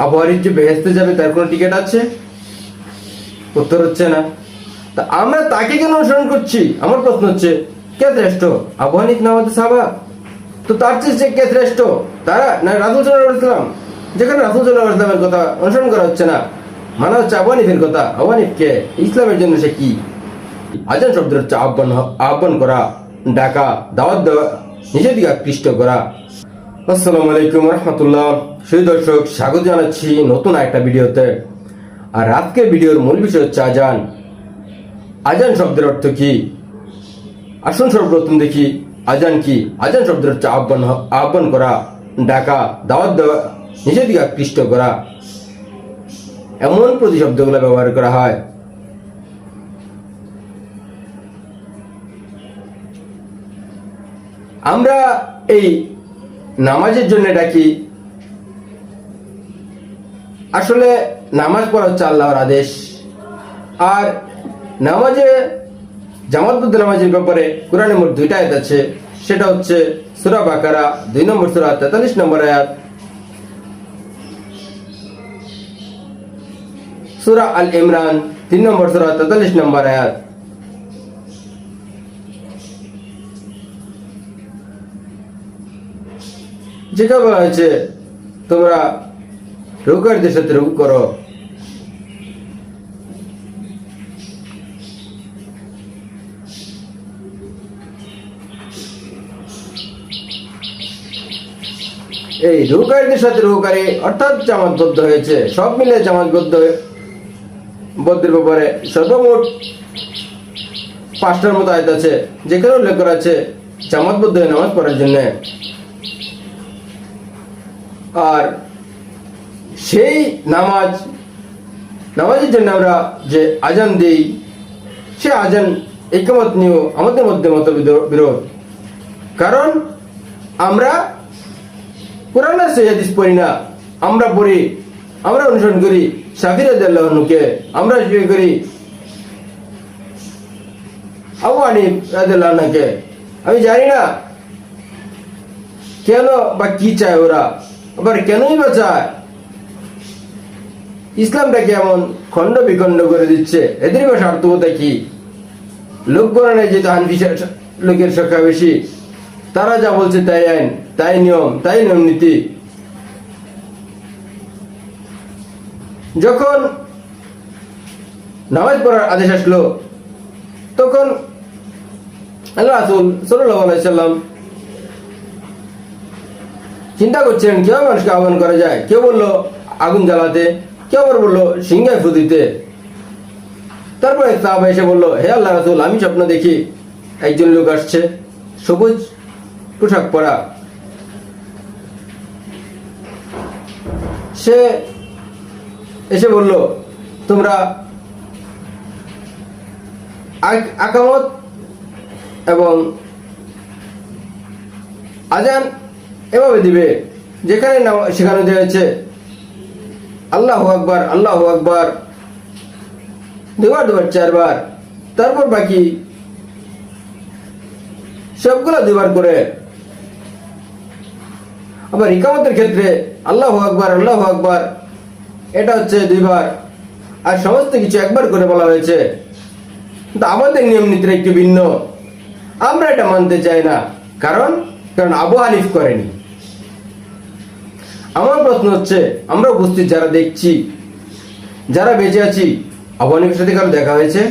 আবু হানিফ যে বেহেশতে যাবে তার কোনো টিকিট আছে? উত্তর হচ্ছে না। তা আমরা তাকে কেন অনুসরণ করছি? আমার প্রশ্ন হচ্ছে, কে শ্রেষ্ঠ, আবু হানিফ না আমাদের সাহাবা? তো তার চেয়ে কে শ্রেষ্ঠ, তারা না রাসূল সাল্লাল্লাহু আলাইহি ওয়াসাল্লাম? যেখানে রাসূল সাল্লাল্লাহু আলাইহি ওয়াসাল্লামের কথা অনুসরণ করা হচ্ছে না, মানা হচ্ছে আবু হানিফের কথা। আবু হানিফ কে? ইসলামের জন্য সে কি? আজান শব্দের হচ্ছে আহ্বান করা, ডাকা, দাওয়াত দেওয়া, নিজের দিকে আকৃষ্ট করা। আসসালামু আলাইকুম রহমতুল্লাহ। সুধী দর্শক, স্বাগত জানাচ্ছি নতুন একটা ভিডিওতে। আর আজকের ভিডিওর মূল বিষয় হচ্ছে আজান। আজান শব্দের অর্থ কি? আসুন সর্বপ্রথম দেখি আজান কি। আজান শব্দের হচ্ছে আহ্বান করা, ডাকা, দাওয়াত দেওয়া, নিজের দিকে আকৃষ্ট করা, এমন প্রতিশব্দগুলো ব্যবহার করা হয়। আমরা এই নামাজের জন্য ডাকি, আসলে নামাজ পড়া হচ্ছে আল্লাহর আদেশ। আর নামাজে জামাতবদ্ধ নামাজের ব্যাপারে কোরআনে মোট 2টা আয়াত আছে। সেটা হচ্ছে সূরা বাকারা 2 নম্বর সূরা 43 নম্বর আয়াত, সূরা আল ইমরান 3 নম্বর সূরা 43 নম্বর আয়াত। যেটা বলা হয়েছে, তোমরা রুকুকারীদের সাথে রুকু করো। এই রুকুকারীদের সাথে রুকুকারী অর্থাৎ জামাতবদ্ধ হয়েছে, সব মিলে জামাতবদ্ধের ব্যাপারে সর্বমোট 5টার মতো আয়াত আছে, যেখানে উল্লেখ করা আছে জামাতবদ্ধ হয়ে নামাজ পড়ার জন্য। আর সেই নামাজের জন্য আমরা যে আজান দিই, সে আজান ইকামত নিয়েও আমাদের মধ্যে মতবিরোধ। কারণ আমরা কোরআন আর হাদিস পড়ি না, আমরা অনুসরণ করি শাফি রাদিয়াল্লাহু আনহুকে, আমরা স্বীকার করি আবু হানিফ রাদিয়াল্লাহু আনহুকে। আমি জানি না কেন বা কি চায় ওরা, আবার কেনই বা চায় ইসলামটাকে এমন খণ্ড বিখণ্ড করে দিচ্ছে। এদেরই বা সার্থকতা কি? লোক গণনা, যেহেতু হানফি লোকের সংখ্যা বেশি, তারা যা বলছে তাই আইন, তাই নিয়ম, তাই নিয়ম নীতি। যখন নামাজ পড়ার আদেশ আসলো, তখন আল্লাহ রাসূল সাল্লাল্লাহু আলাইহি ওয়াসাল্লাম চিন্তা করছেন কিভাবে মানুষকে আহ্বান করা যায়। কেউ বললো আগুন জ্বালাতে, কেউ আবার বললো সিংহায় ফু দিতে। তারপরে সাহাবা এসে বললো, হে আল্লাহ রাসূল, আমি স্বপ্ন দেখি একজন লোক আসছে, সবুজ পোশাক পরা। সে এসে বলল, তোমরা আকামত এবং আজান এভাবে দিবে যেখানে সেখানে দেওয়া হয়েছে আল্লাহু আকবার, আল্লাহু আকবার 2বার 4বার, তারপর বাকি সবগুলো 2বার করে। আবার ইকামতের ক্ষেত্রে আল্লাহু আকবার, আল্লাহু আকবার এটা হচ্ছে 2বার, আর সমস্ত কিছু একবার করে বলা হয়েছে। কিন্তু আমাদের নিয়ম নীতিটা একটু ভিন্ন। আমরা এটা মানতে চাই না, কারণ আবু হানিফ করেনি। আমার প্রশ্ন হচ্ছে, আমরা উপস্থিত যারা দেখছি, যারা বেঁচে আছি, আবু হানিফের সাথে কারো দেখা হয়েছে?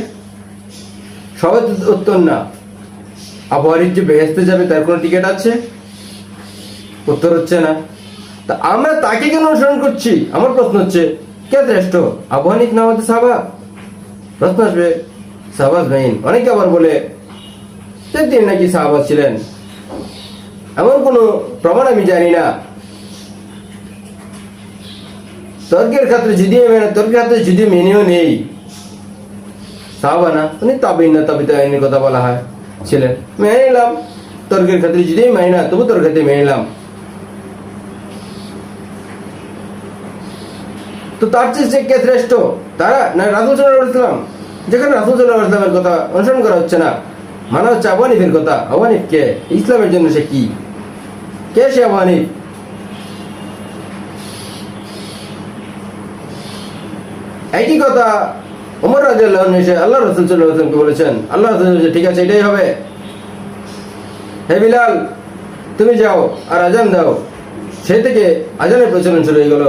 সবাই উত্তর না। আবু হানিফ যে বেহেশতে যাবে তার কোনো টিকিট আছে? উত্তর হচ্ছে না। তা আমরা তাকে কেন অনুসরণ করছি? আমার প্রশ্ন হচ্ছে, কে শ্রেষ্ঠ, আবু হানিফ না আমাদের সাহাবা? প্রশ্ন আসবে সাহাবা আজমাইন। অনেকে আবার বলে তিনি নাকি সাহাবা ছিলেন, এমন কোনো প্রমাণ আমি জানি না। তর্কের ক্ষেত্রে যদিও মেনেও নেই, সাহাবা না, উনি তাবেঈন না, তাবেঈনের কথা বলা হয় ছিলেন, মেনে নিলাম। তর্কের ক্ষেত্রে যদিও মানি না, তবু তর্কের ক্ষেত্রে মেনে নিলাম। তো তার চেয়ে কে শ্রেষ্ঠ, তারা না রাসূল সাল্লাল্লাহু আলাইহি ওয়াসাল্লাম? যেখানে রাসূল সাল্লাল্লাহু আলাইহি ওয়াসাল্লামের কথা অনুসরণ করা হচ্ছে না, মানা হচ্ছে আবু হানিফের কথা। আবু হানিফ কে? ইসলামের জন্য সে কি? কে সে আবু হানিফ? একই কথা ওমর রাদিয়াল্লাহু আনহু এসে আল্লাহ রাসূল সাল্লাল্লাহু আলাইহি ওয়াসাল্লামকে বলেছেন। আল্লাহ রাসূল বলেছেন, ঠিক আছে, এটাই হবে। হে বিলাল, তুমি যাও আর আজান দাও। সেই থেকে আজানের প্রচলন শুরু হয়ে গেল,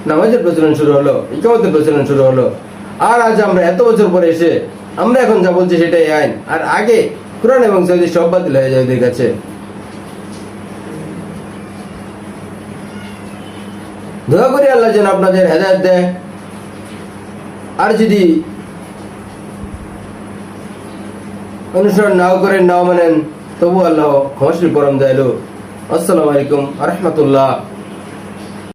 নামাজের প্রচলন শুরু হলো, ইকামতের প্রচলন শুরু হলো। আর আজ আমরা এত বছর পরে এসে আমরা এখন যা বলছি সেটাই আইন, আর আগে কুরআন এবং সহিহ সব বাতিল হয়ে যায় ওদের কাছে। দোয়া করি আল্লাহ যেন আপনাদের হেদায়েত দেয়। আর যদি অনুসরণ নাও করেন, নাও মানেন, তবু আল্লাহ ক্ষমাশীল পরম দয়ালু। আসসালামু আলাইকুম ওয়া রাহমাতুল্লাহ।